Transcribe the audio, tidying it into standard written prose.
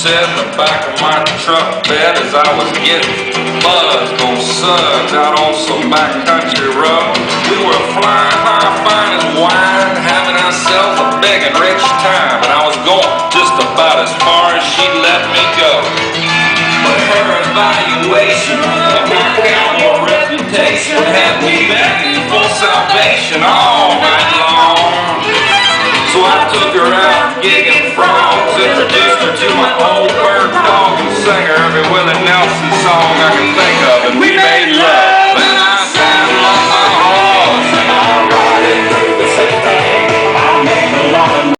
sat in the back of my truck bed as I was getting buzzed on suds out on some backcountry road. We were flying high, fine as wine, having ourselves a big and rich time, and I was going just about as far as she'd let me go. But her evaluation of my cowboy reputation had me begging for salvation all night long. So I took her out gigging frogs, introduced her to my old bird dog, and sang her every Willie Nelson song I could think of, and we made love.